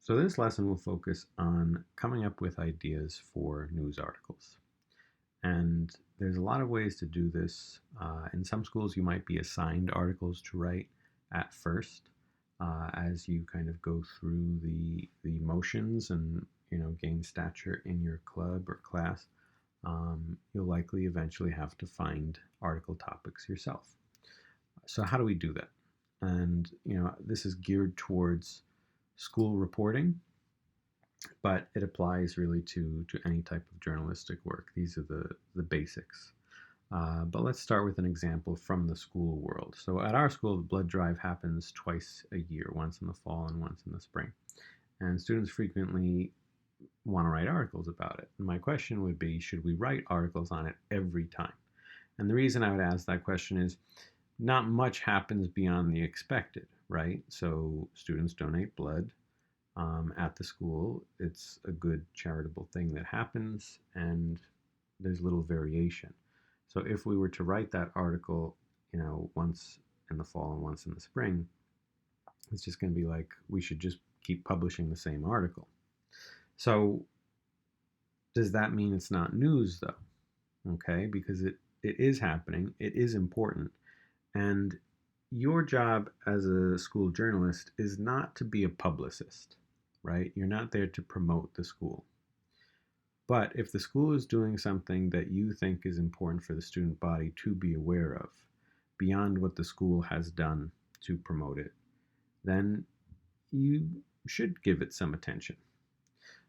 So this lesson will focus on coming up with ideas for news articles. And there's a lot of ways to do this. In some schools, you might be assigned articles to write at first as you kind of go through the motions and gain stature in your club or class. You'll likely eventually have to find article topics yourself. So how do we do that? And this is geared towards school reporting, but it applies really to any type of journalistic work. These are the basics. But let's start with an example from the school world. So at our school, the blood drive happens twice a year, once in the fall and once in the spring. And students frequently want to write articles about it. And my question would be, should we write articles on it every time? And the reason I would ask that question is not much happens beyond the expected, right? So students donate blood at the school. It's a good charitable thing that happens, and there's little variation. So if we were to write that article, once in the fall and once in the spring, it's just going to be like we should just keep publishing the same article. So does that mean it's not news though? Okay, because it is happening, it is important, and your job as a school journalist is not to be a publicist, right? You're not there to promote the school. But if the school is doing something that you think is important for the student body to be aware of, beyond what the school has done to promote it, then you should give it some attention.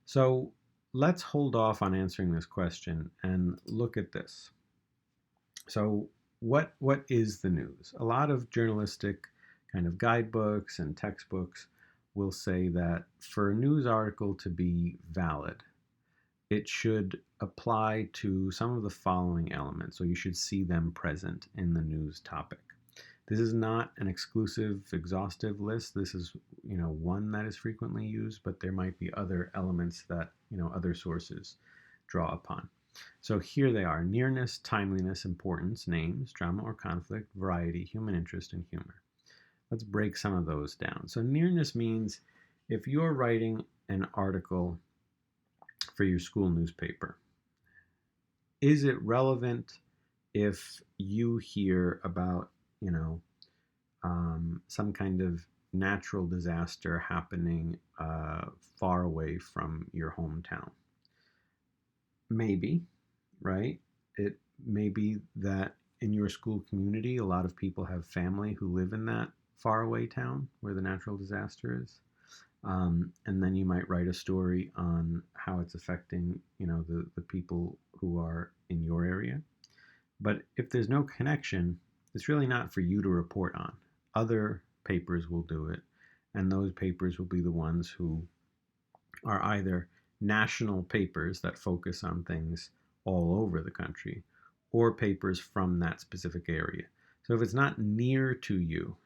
So let's hold off on answering this question and look at this. So what is the news? A lot of journalistic kind of guidebooks and textbooks will say that for a news article to be valid, it should apply to some of the following elements. So you should see them present in the news topic. This is not an exclusive, exhaustive list. This is, one that is frequently used, but there might be other elements that, other sources draw upon. So here they are: nearness, timeliness, importance, names, drama or conflict, variety, human interest, and humor. Let's break some of those down. So nearness means if you're writing an article for your school newspaper, is it relevant if you hear about, some kind of natural disaster happening far away from your hometown? Maybe, right? It may be that in your school community, a lot of people have family who live in that faraway town where the natural disaster is. And then you might write a story on how it's affecting, the people who are in your area. But if there's no connection, it's really not for you to report on. Other papers will do it, and those papers will be the ones who are either national papers that focus on things all over the country, or papers from that specific area. So if it's not near to you,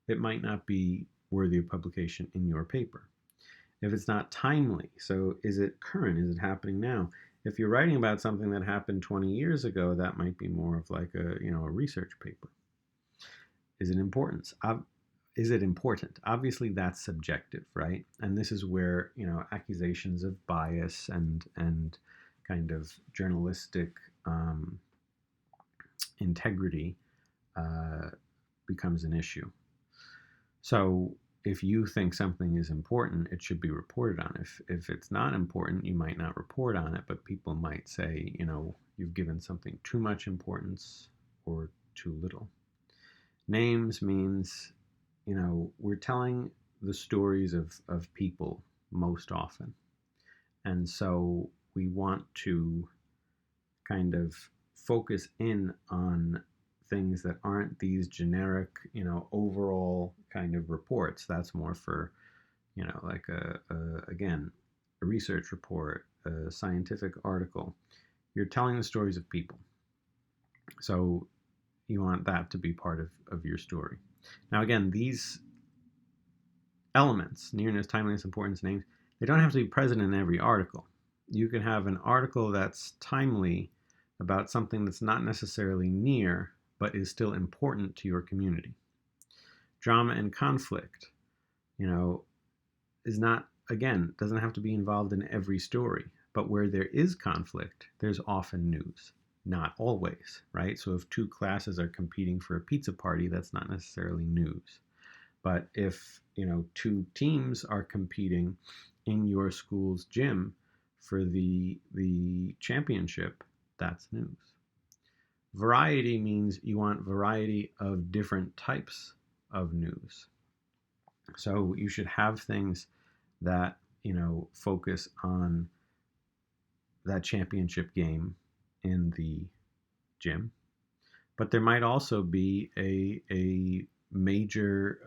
it might not be worthy of publication in your paper. If it's not timely, so is it current? Is it happening now? If you're writing about something that happened 20 years ago, that might be more of like a research paper. Is it importance? Is it important? Obviously, that's subjective, right? And this is where accusations of bias and kind of journalistic integrity becomes an issue. So if you think something is important, it should be reported on. If it's not important, you might not report on it, but people might say, you've given something too much importance or too little. Names means, we're telling the stories of people most often. And so we want to kind of focus in on things that aren't these generic, overall kind of reports. That's more for, like again, a research report, a scientific article. You're telling the stories of people. So you want that to be part of your story. Now, again, these elements, nearness, timeliness, importance, names, they don't have to be present in every article. You can have an article that's timely about something that's not necessarily near, but is still important to your community. Drama and conflict, is not again, doesn't have to be involved in every story, but where there is conflict, there's often news. Not always, right? So if two classes are competing for a pizza party, that's not necessarily news. But if, two teams are competing in your school's gym for the championship, that's news. Variety means you want variety of different types of news. So you should have things that, focus on that championship game in the gym. But there might also be a major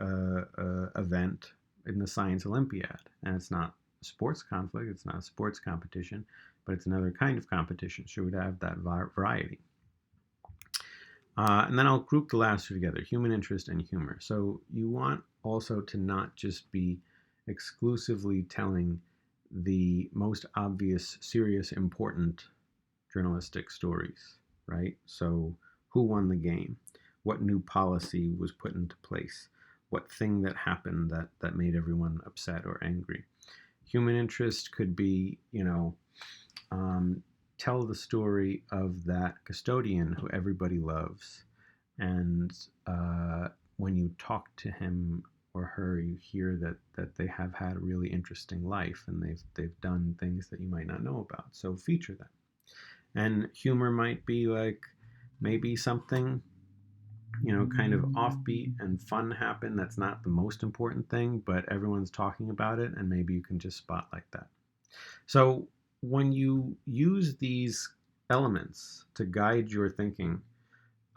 event in the Science Olympiad, and it's not a sports conflict, it's not a sports competition, but it's another kind of competition. So we'd have that variety. And then I'll group the last two together, human interest and humor. So you want also to not just be exclusively telling the most obvious, serious, important journalistic stories, right? So who won the game? What new policy was put into place? What thing that happened that made everyone upset or angry? Human interest could be, tell the story of that custodian who everybody loves. And when you talk to him or her, you hear that they have had a really interesting life and they've done things that you might not know about. So feature them. And humor might be like maybe something, kind of offbeat and fun happen. That's not the most important thing, but everyone's talking about it, and maybe you can just spotlight that. So when you use these elements to guide your thinking,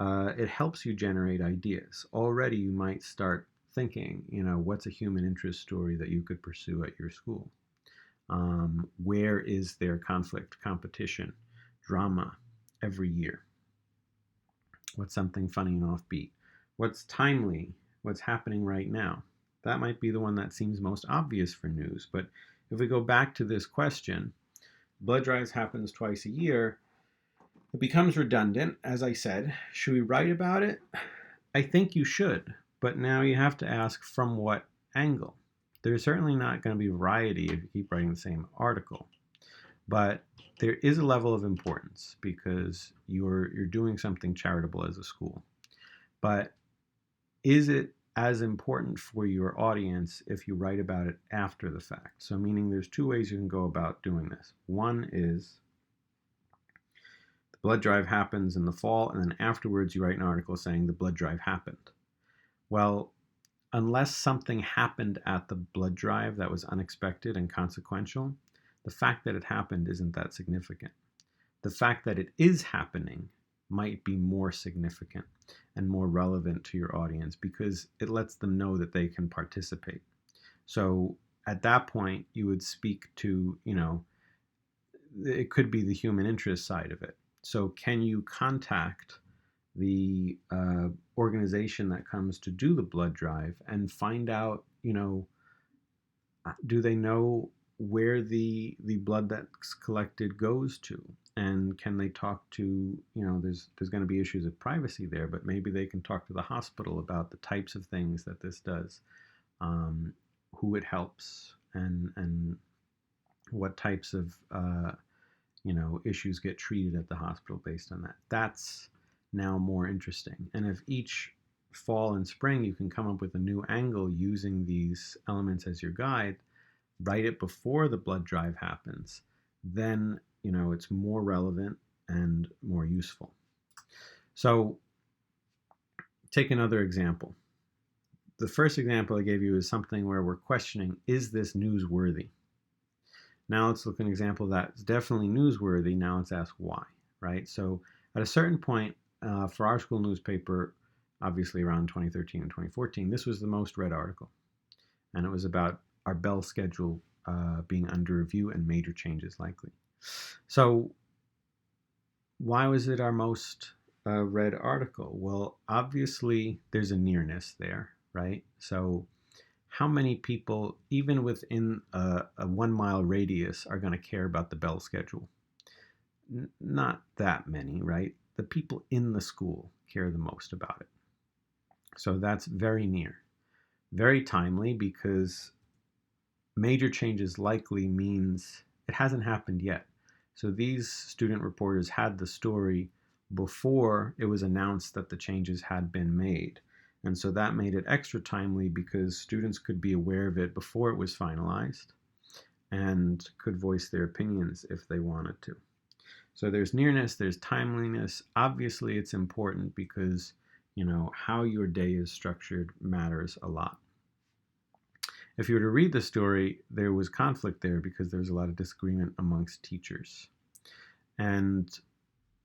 it helps you generate ideas. Already you might start thinking, what's a human interest story that you could pursue at your school? Where is there conflict, competition, drama every year? What's something funny and offbeat? What's timely? What's happening right now? That might be the one that seems most obvious for news. But if we go back to this question, blood drives happens twice a year. It becomes redundant, as I said. Should we write about it? I think you should. But now you have to ask from what angle? There's certainly not going to be variety if you keep writing the same article. But there is a level of importance because you're doing something charitable as a school. But is it as important for your audience if you write about it after the fact? So meaning there's two ways you can go about doing this. One is the blood drive happens in the fall, and then afterwards you write an article saying the blood drive happened. Well, unless something happened at the blood drive that was unexpected and consequential, the fact that it happened isn't that significant. The fact that it is happening might be more significant and more relevant to your audience because it lets them know that they can participate. So at that point, you would speak to, it could be the human interest side of it. So can you contact the organization that comes to do the blood drive and find out, do they know where the blood that's collected goes to? And can they talk to, there's going to be issues of privacy there, but maybe they can talk to the hospital about the types of things that this does, who it helps, and what types of, issues get treated at the hospital based on that. That's now more interesting. And if each fall and spring you can come up with a new angle using these elements as your guide, write it before the blood drive happens, then it's more relevant and more useful. So take another example. The first example I gave you is something where we're questioning, is this newsworthy? Now let's look at an example that's definitely newsworthy. Now let's ask why, right? So at a certain point for our school newspaper, obviously around 2013 and 2014, this was the most read article. And it was about our bell schedule being under review and major changes likely. So why was it our most read article? Well, obviously there's a nearness there, right? So how many people, even within a 1 mile radius, are going to care about the bell schedule? Not that many, right? The people in the school care the most about it. So that's very near. Very timely because major changes likely means it hasn't happened yet. So these student reporters had the story before it was announced that the changes had been made. And so that made it extra timely because students could be aware of it before it was finalized and could voice their opinions if they wanted to. So there's nearness, there's timeliness. Obviously, it's important because, how your day is structured matters a lot. If you were to read the story, there was conflict there because there was a lot of disagreement amongst teachers. And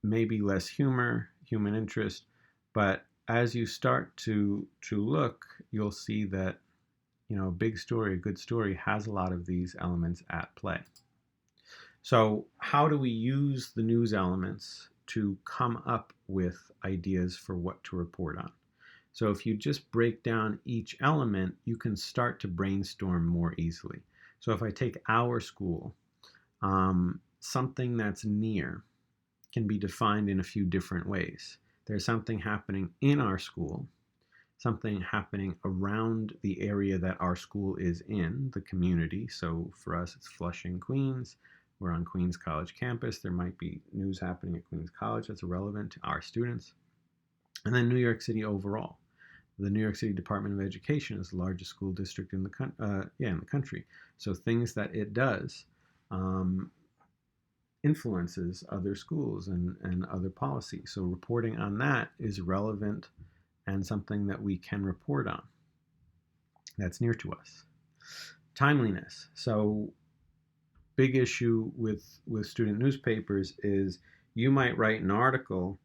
maybe less humor, human interest, but as you start to look, you'll see that a big story, a good story has a lot of these elements at play. So how do we use the news elements to come up with ideas for what to report on? So if you just break down each element, you can start to brainstorm more easily. So if I take our school, something that's near can be defined in a few different ways. There's something happening in our school, something happening around the area that our school is in, the community. So for us, it's Flushing, Queens. We're on Queens College campus. There might be news happening at Queens College that's relevant to our students. And then New York City overall. The New York City Department of Education is the largest school district in the country. So things that it does influences other schools and other policies. So reporting on that is relevant and something that we can report on that's near to us. Timeliness. So big issue with student newspapers is you might write an article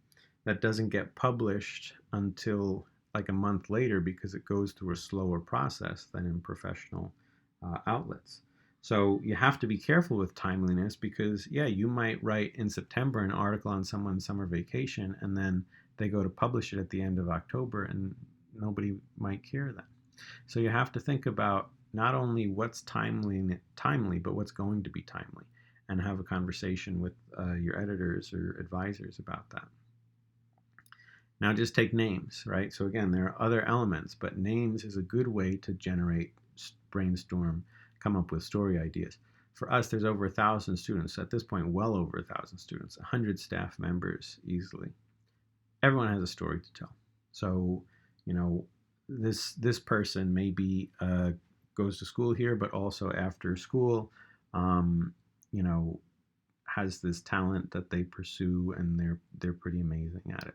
that doesn't get published until like a month later because it goes through a slower process than in professional outlets. So you have to be careful with timeliness because, you might write in September an article on someone's summer vacation and then they go to publish it at the end of October and nobody might care then. So you have to think about not only what's timely, but what's going to be timely, and have a conversation with your editors or advisors about that. Now just take names, right? So again, there are other elements, but names is a good way to generate, brainstorm, come up with story ideas. For us, there's over 1,000 students. At this point, well over 1,000 students, 100 staff members easily. Everyone has a story to tell. So, this person maybe goes to school here, but also after school, has this talent that they pursue, and they're pretty amazing at it.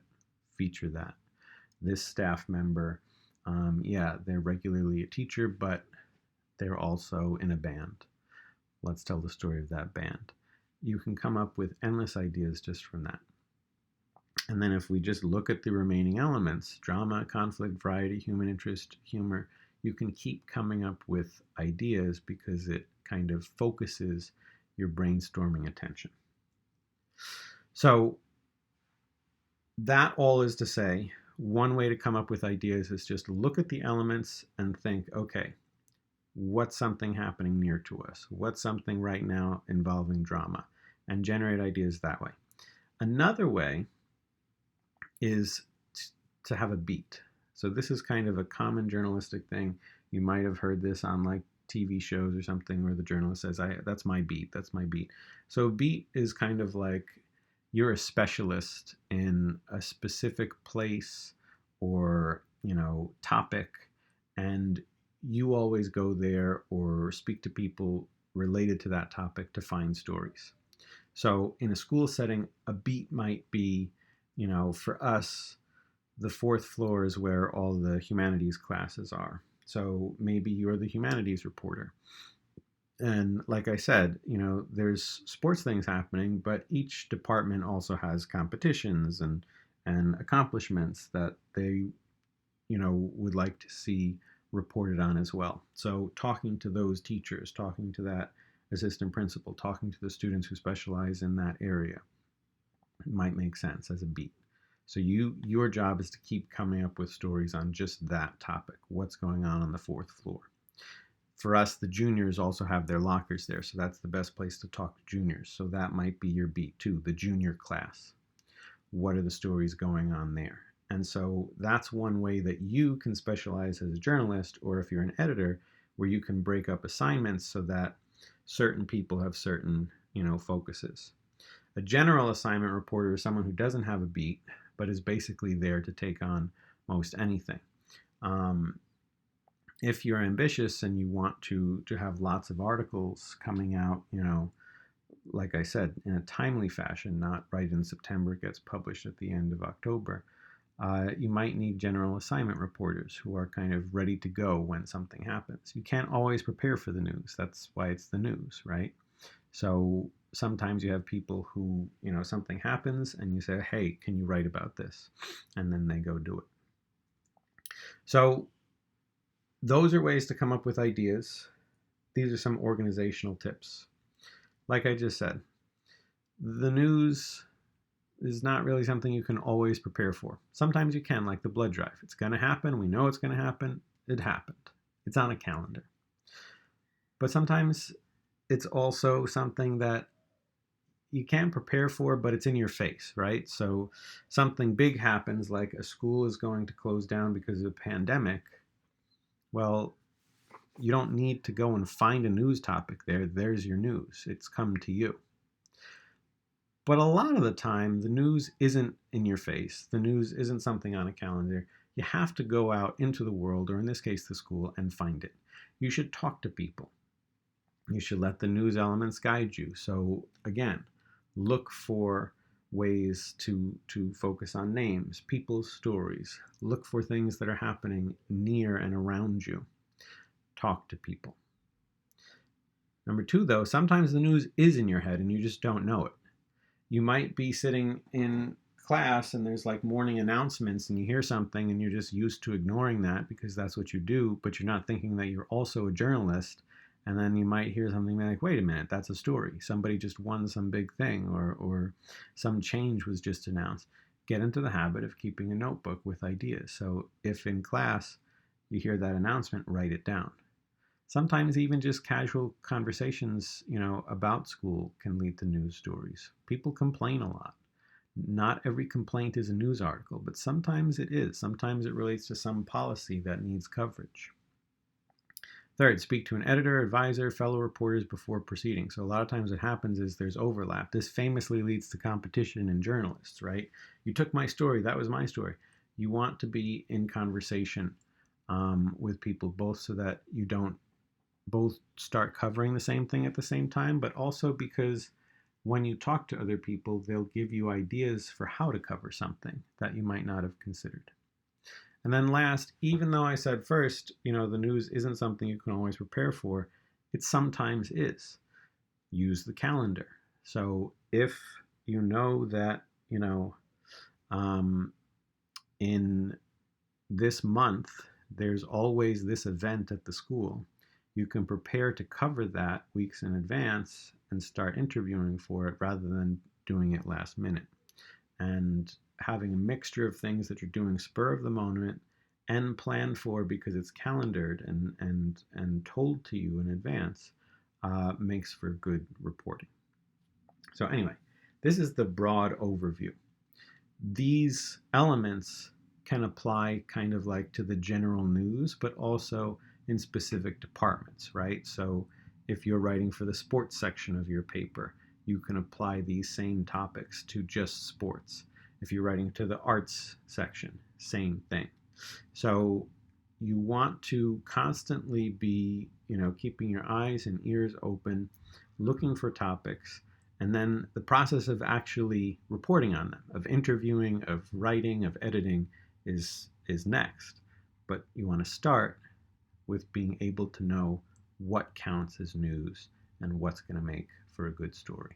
Feature that. This staff member, they're regularly a teacher, but they're also in a band. Let's tell the story of that band. You can come up with endless ideas just from that. And then if we just look at the remaining elements, drama, conflict, variety, human interest, humor, you can keep coming up with ideas because it kind of focuses your brainstorming attention. So that all is to say, one way to come up with ideas is just look at the elements and think, okay, what's something happening near to us? What's something right now involving drama? And generate ideas that way. Another way is to have a beat. So this is kind of a common journalistic thing. You might have heard this on like TV shows or something where the journalist says, that's my beat, that's my beat. So a beat is kind of like you're a specialist in a specific place or, topic, and you always go there or speak to people related to that topic to find stories. So in a school setting, a beat might be, for us, the fourth floor is where all the humanities classes are. So maybe you're the humanities reporter. And like I said, there's sports things happening, but each department also has competitions and accomplishments that they, would like to see reported on as well. So talking to those teachers, talking to that assistant principal, talking to the students who specialize in that area might make sense as a beat. So your job is to keep coming up with stories on just that topic. What's going on the fourth floor? For us, the juniors also have their lockers there, so that's the best place to talk to juniors. So that might be your beat too, the junior class. What are the stories going on there? And so that's one way that you can specialize as a journalist, or if you're an editor, where you can break up assignments so that certain people have certain, focuses. A general assignment reporter is someone who doesn't have a beat, but is basically there to take on most anything. Um, if you're ambitious and you want to have lots of articles coming out, like I said, in a timely fashion, not right in September, it gets published at the end of October, you might need general assignment reporters who are kind of ready to go when something happens. You can't always prepare for the news. That's why it's the news, right? So sometimes you have people who, something happens and you say, hey, can you write about this? And then they go do it. So those are ways to come up with ideas. These are some organizational tips. Like I just said, the news is not really something you can always prepare for. Sometimes you can, like the blood drive. It's going to happen. We know it's going to happen. It happened. It's on a calendar. But sometimes it's also something that you can't prepare for, but it's in your face, right? So something big happens, like a school is going to close down because of a pandemic. Well, you don't need to go and find a news topic there. There's your news. It's come to you. But a lot of the time, the news isn't in your face. The news isn't something on a calendar. You have to go out into the world, or in this case, the school, and find it. You should talk to people. You should let the news elements guide you. So again, look for ways to focus on names, people's stories. Look for things that are happening near and around you. Talk to people. Number two, though, sometimes the news is in your head and you just don't know it. You might be sitting in class and there's like morning announcements and you hear something and you're just used to ignoring that because that's what you do, but you're not thinking that you're also a journalist. And then you might hear something like, wait a minute, that's a story. Somebody just won some big thing, or some change was just announced. Get into the habit of keeping a notebook with ideas. So if in class you hear that announcement, write it down. Sometimes even just casual conversations, about school can lead to news stories. People complain a lot. Not every complaint is a news article, but sometimes it is. Sometimes it relates to some policy that needs coverage. Third, speak to an editor, advisor, fellow reporters before proceeding. So a lot of times what happens is there's overlap. This famously leads to competition in journalists, right? You took my story, that was my story. You want to be in conversation with people, both so that you don't both start covering the same thing at the same time, but also because when you talk to other people, they'll give you ideas for how to cover something that you might not have considered. And then last, even though I said first, the news isn't something you can always prepare for, it sometimes is. Use the calendar. So if you know that, in this month, there's always this event at the school, you can prepare to cover that weeks in advance and start interviewing for it rather than doing it last minute. And having a mixture of things that you're doing spur of the moment and planned for because it's calendared and told to you in advance makes for good reporting. So anyway, this is the broad overview. These elements can apply kind of like to the general news, but also in specific departments, right? So if you're writing for the sports section of your paper, you can apply these same topics to just sports. If you're writing to the arts section, same thing. So you want to constantly be, keeping your eyes and ears open, looking for topics, and then the process of actually reporting on them, of interviewing, of writing, of editing is next. But you want to start with being able to know what counts as news and what's going to make for a good story.